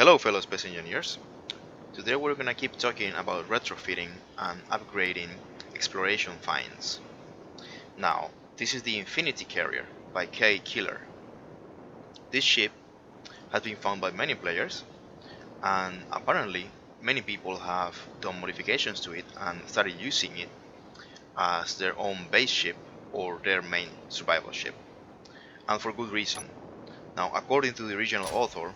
Hello fellow space engineers. Today we're gonna keep talking about retrofitting and upgrading exploration finds. Now, this is the Infinity carrier by K. Killer. This ship has been found by many players and apparently many people have done modifications to it and started using it as their own base ship or their main survival ship. And for good reason. Now, according to the original author,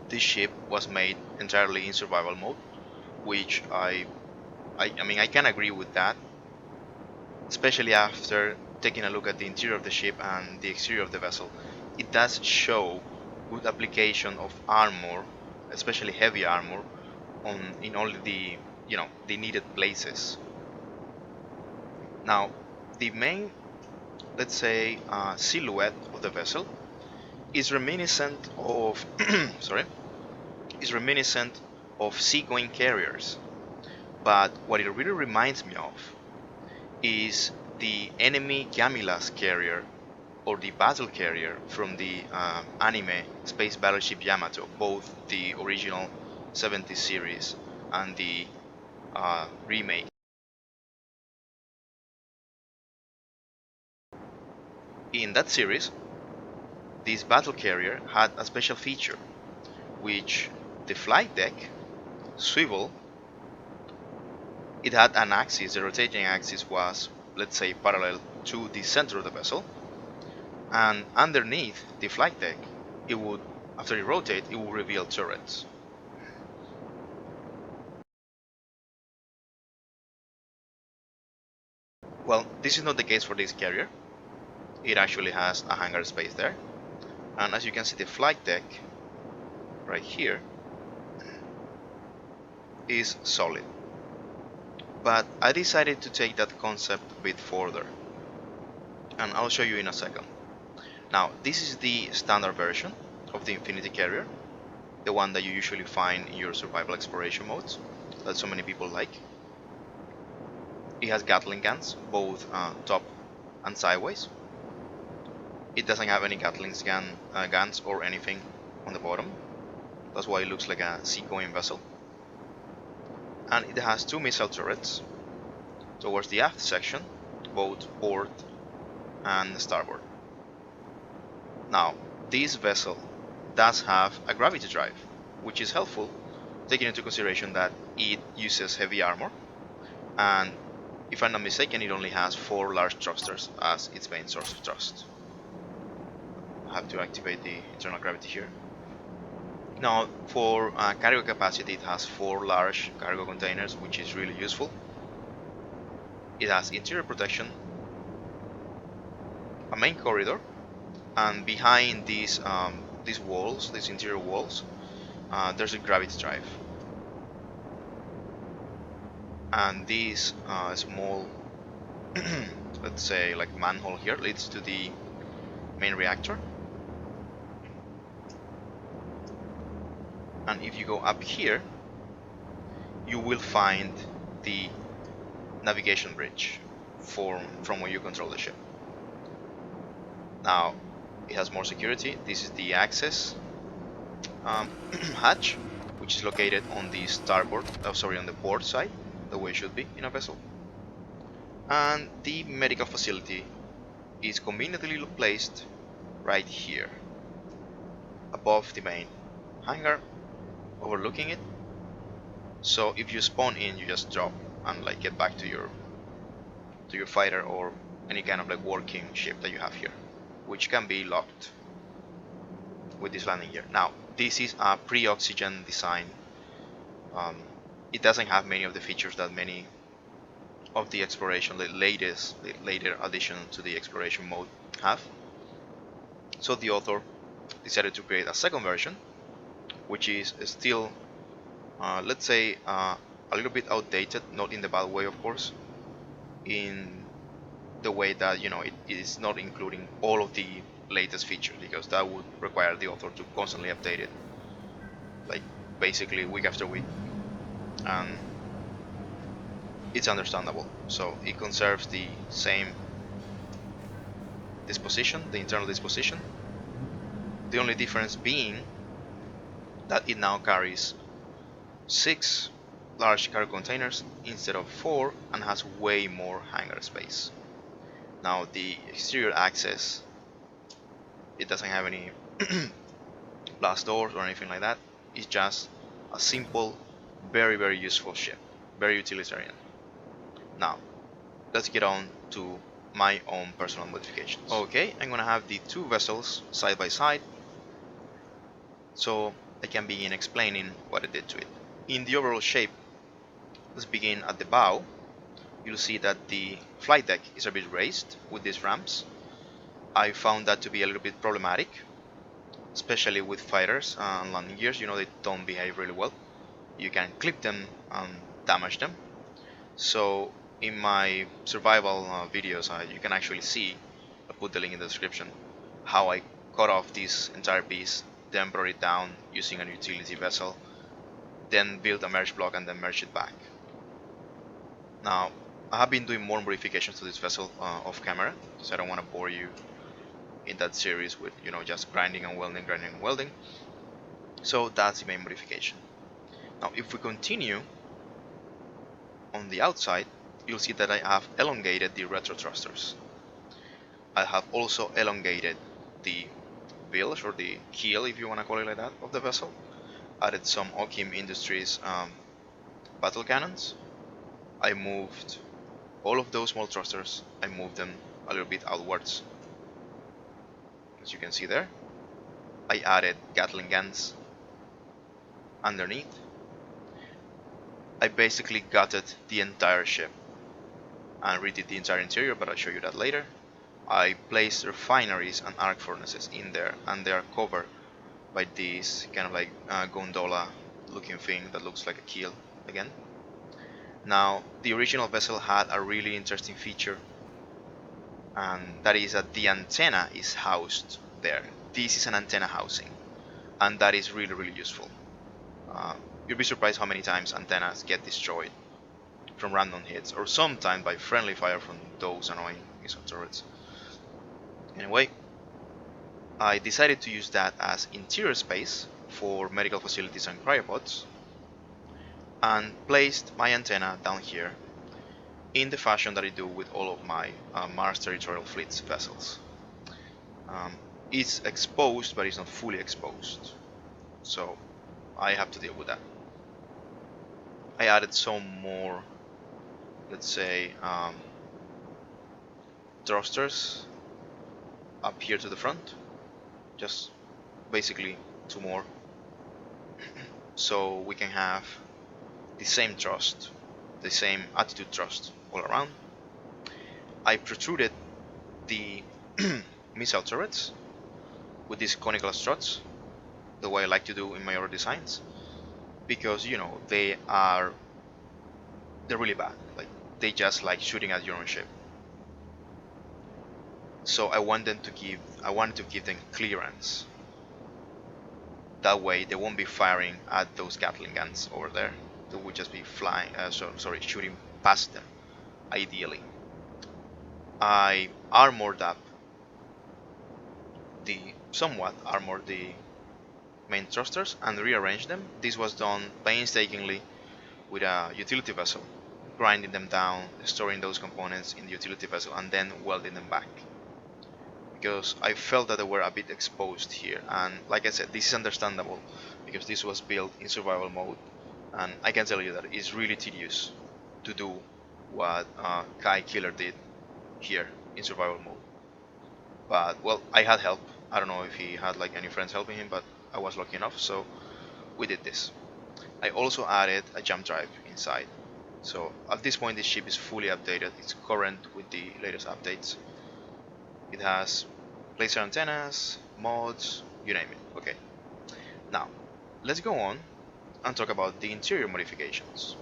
this ship was made entirely in survival mode, which I can agree with that, especially after taking a look at the interior of the ship and the exterior of the vessel. It does show good application of armor, especially heavy armor, in only the needed places. Now, the main, let's say, silhouette of the vessel is reminiscent of sorry, is reminiscent of seagoing carriers. But what it really reminds me of is the enemy Gamilas carrier or the battle carrier from the anime Space Battleship Yamato, both the original 70s series and the remake. In that series, this battle carrier had a special feature, which the flight deck swivel. It had an axis. The rotating axis was, let's say, parallel to the center of the vessel, and underneath the flight deck, it would, after it rotates, it will reveal turrets. Well, this is not the case for this carrier. It actually has a hangar space there, and as you can see, the flight deck right here is solid. But I decided to take that concept a bit further, and I'll show you in a second. Now, this is the standard version of the Infinity carrier, the one that you usually find in your survival exploration modes that so many people like. It has Gatling guns, both top and sideways. It doesn't have any guns or anything on the bottom. That's why it looks like a seagoing vessel. And it has two missile turrets towards the aft section, both port and starboard. Now, this vessel does have a gravity drive, which is helpful, taking into consideration that it uses heavy armor, and if I'm not mistaken, it only has 4 large thrusters as its main source of thrust. I have to activate the internal gravity here. Now, for cargo capacity, it has 4 large cargo containers, which is really useful. It has interior protection, a main corridor, and behind these walls, these interior walls, there's a gravity drive. And this small, let's say, like manhole here leads to the main reactor. And if you go up here, you will find the navigation bridge from where you control the ship. Now, it has more security. This is the access hatch, which is located on the on the port side, the way it should be in a vessel. And the medical facility is conveniently placed right here, above the main hangar, overlooking it. So if you spawn in, you just drop and like get back to your fighter or any kind of like working ship that you have here, which can be locked with this landing gear. Now, this is a pre-oxygen design. It doesn't have many of the features that many of the exploration, the later addition to the exploration mode have. So the author decided to create a second version, which is still, let's say, a little bit outdated, not in the bad way, of course, in the way that it is not including all of the latest features, because that would require the author to constantly update it, like basically week after week, and it's understandable. So it conserves the same disposition, the internal disposition. The only difference being that it now carries 6 large cargo containers instead of 4 and has way more hangar space. Now the exterior access, it doesn't have any blast doors or anything like that. It's just a simple, very useful ship, very utilitarian. Now let's get on to my own personal modifications. Okay, I'm gonna have the two vessels side by side so I can begin explaining what I did to it. In the overall shape, let's begin at the bow. You'll see that the flight deck is a bit raised with these ramps. I found that to be a little bit problematic, especially with fighters and landing gears. You know, they don't behave really well. You can clip them and damage them. So in my survival videos, you can actually see, I'll put the link in the description, how I cut off this entire piece, then brought it down using a utility vessel, then built a merge block and then merged it back. Now, I have been doing more modifications to this vessel off camera, so I don't want to bore you in that series with, you know, just grinding and welding. So that's the main modification. Now, if we continue on the outside, you'll see that I have elongated the retro thrusters. I have also elongated the bilge, or the keel if you want to call it like that, of the vessel. Added some Okim Industries battle cannons. I moved all of those small thrusters, I moved them a little bit outwards. As you can see there, I added Gatling guns underneath. I basically gutted the entire ship and redid the entire interior, but I'll show you that later. I placed refineries and arc furnaces in there, and they are covered by this kind of like gondola looking thing that looks like a keel again. Now, the original vessel had a really interesting feature, and that is that the antenna is housed there. This is an antenna housing, and that is really useful. You'll be surprised how many times antennas get destroyed from random hits, or sometimes by friendly fire from those annoying missile turrets. Anyway, I decided to use that as interior space for medical facilities and cryopods, and placed my antenna down here in the fashion that I do with all of my Mars Territorial Fleet's vessels. It's exposed, but it's not fully exposed, so I have to deal with that. I added some more, let's say, thrusters up here to the front, just basically 2 more, so we can have the same thrust, the same attitude thrust all around. I protruded the missile turrets with these conical struts, the way I like to do in my other designs, because, you know, they're really bad. Like, they just like shooting at your own ship. So I wanted to give them clearance. That way they won't be firing at those Gatling guns over there. They would just be flying, shooting past them, ideally. I somewhat armored the main thrusters and rearranged them. This was done painstakingly with a utility vessel, grinding them down, storing those components in the utility vessel, and then welding them back, because I felt that they were a bit exposed here. And like I said, this is understandable because this was built in survival mode, and I can tell you that it's really tedious to do what Kai Killer did here in survival mode. But well, I had help. I don't know if he had like any friends helping him, but I was lucky enough, so we did this. I also added a jump drive inside, so at this point this ship is fully updated. It's current with the latest updates. It has laser antennas, mods, you name it. Okay, now let's go on and talk about the interior modifications.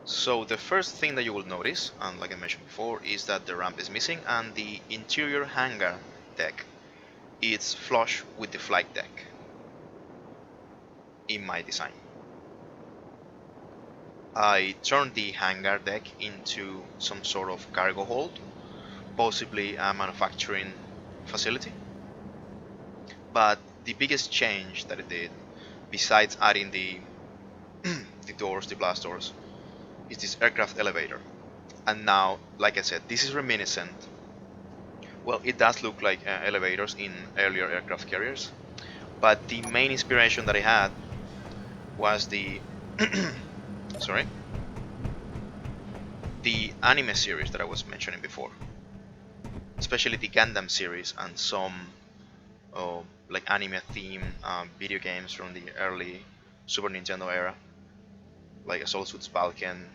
So the first thing that you will notice, and like I mentioned before, is that the ramp is missing and the interior hangar deck is flush with the flight deck in my design. I turned the hangar deck into some sort of cargo hold, possibly a manufacturing facility. But the biggest change that it did besides adding the the doors, the blast doors, is this aircraft elevator. And now, like I said, this is reminiscent. Well, it does look like elevators in earlier aircraft carriers, but the main inspiration that I had was the sorry, the anime series that I was mentioning before, especially the Gundam series and some like anime theme video games from the early Super Nintendo era, like Assault Suits Balkan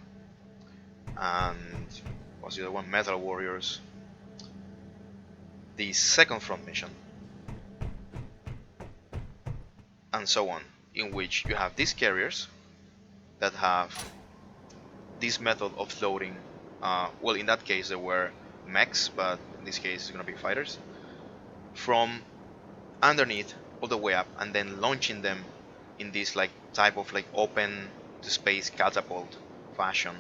and what's the other one, Metal Warriors. The second front mission, and so on, in which you have these carriers that have this method of loading. Well, in that case, there were mechs, but in this case, it's going to be fighters from underneath all the way up, and then launching them in this like type of like open to space catapult fashion,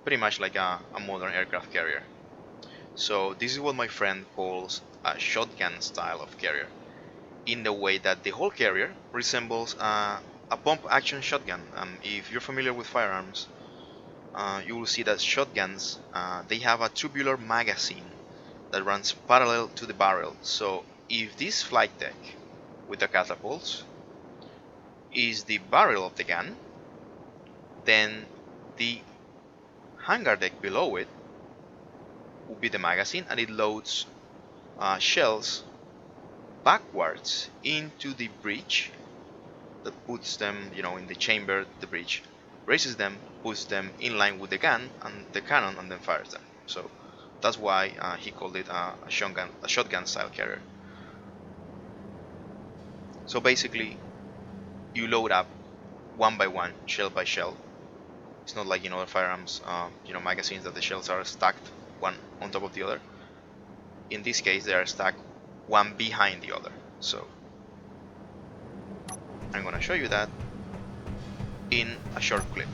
pretty much like a modern aircraft carrier. So this is what my friend calls a shotgun style of carrier, in the way that the whole carrier resembles a pump action shotgun. If you're familiar with firearms, you will see that shotguns, they have a tubular magazine that runs parallel to the barrel. So if this flight deck with the catapults is the barrel of the gun, then the hangar deck below it will be the magazine, and it loads shells backwards into the breech that puts them, in the chamber. The breech raises them, puts them in line with the gun and the cannon, and then fires them. So that's why he called it a shotgun style carrier. So basically, you load up one by one, shell by shell. It's not like in other firearms, magazines, that the shells are stacked one on top of the other. In this case, they are stacked one behind the other. So I'm gonna show you that in a short clip.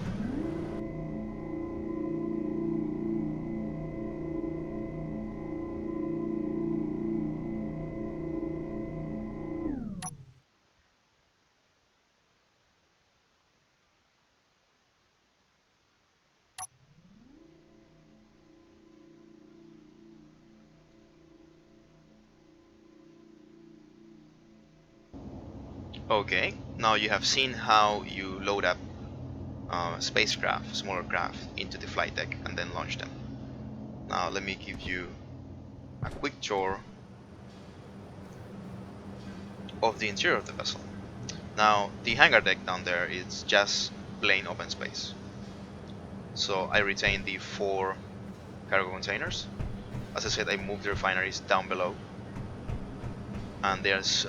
Okay, now you have seen how you load up spacecraft, smaller craft, into the flight deck and then launch them. Now let me give you a quick tour of the interior of the vessel. Now the hangar deck down there is just plain open space. So I retain the 4 cargo containers. As I said, I moved the refineries down below, and there's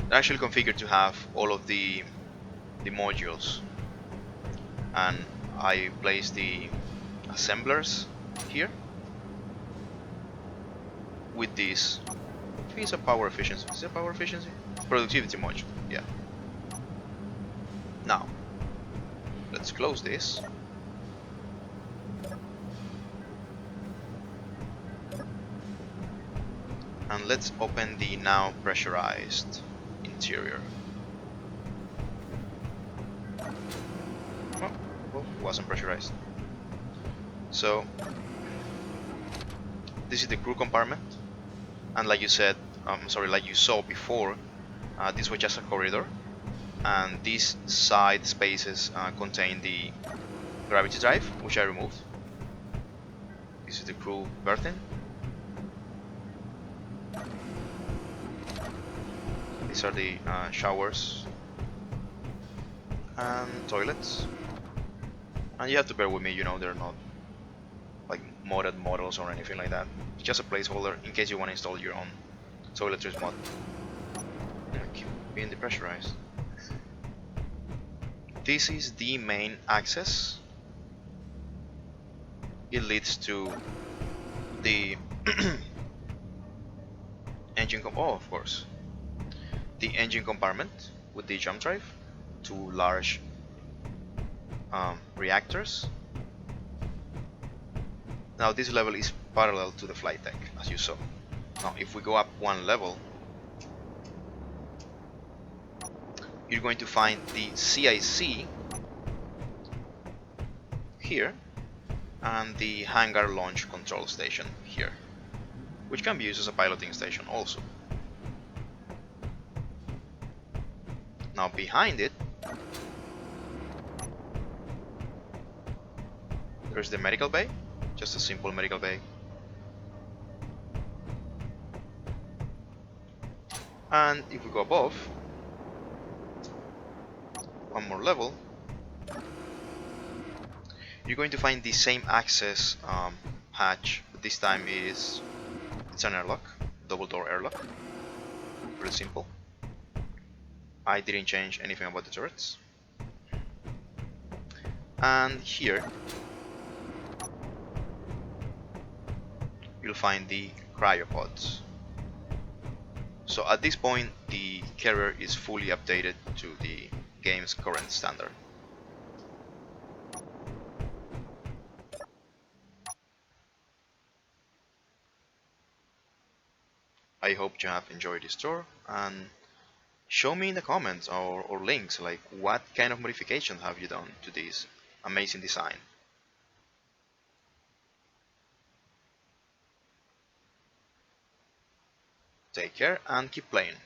they're actually configured to have all of the modules, and I place the assemblers here with this. I think it's a power efficiency. Is it a power efficiency? Productivity module. Yeah. Now let's close this. And let's open the now pressurized interior. Well, it wasn't pressurized. So this is the crew compartment, and like you said, like you saw before, this was just a corridor, and these side spaces contain the gravity drive, which I removed. This is the crew berthing. These are the showers and toilets, and you have to bear with me, they're not like modded models or anything like that. It's just a placeholder in case you want to install your own toiletries mod. Keep being depressurized. This is the main access. It leads to the engine of course, the engine compartment with the jump drive, 2 large reactors. Now this level is parallel to the flight deck, as you saw. Now if we go up one level, you're going to find the CIC here and the hangar launch control station here, which can be used as a piloting station also. Now behind it, there's the medical bay, just a simple medical bay. And if we go above, one more level, you're going to find the same access hatch, but this time it's an airlock, double door airlock. Pretty simple. I didn't change anything about the turrets. And here you'll find the cryopods. So at this point the carrier is fully updated to the game's current standard. I hope you have enjoyed this tour, and show me in the comments or links like what kind of modifications have you done to this amazing design. Take care and keep playing.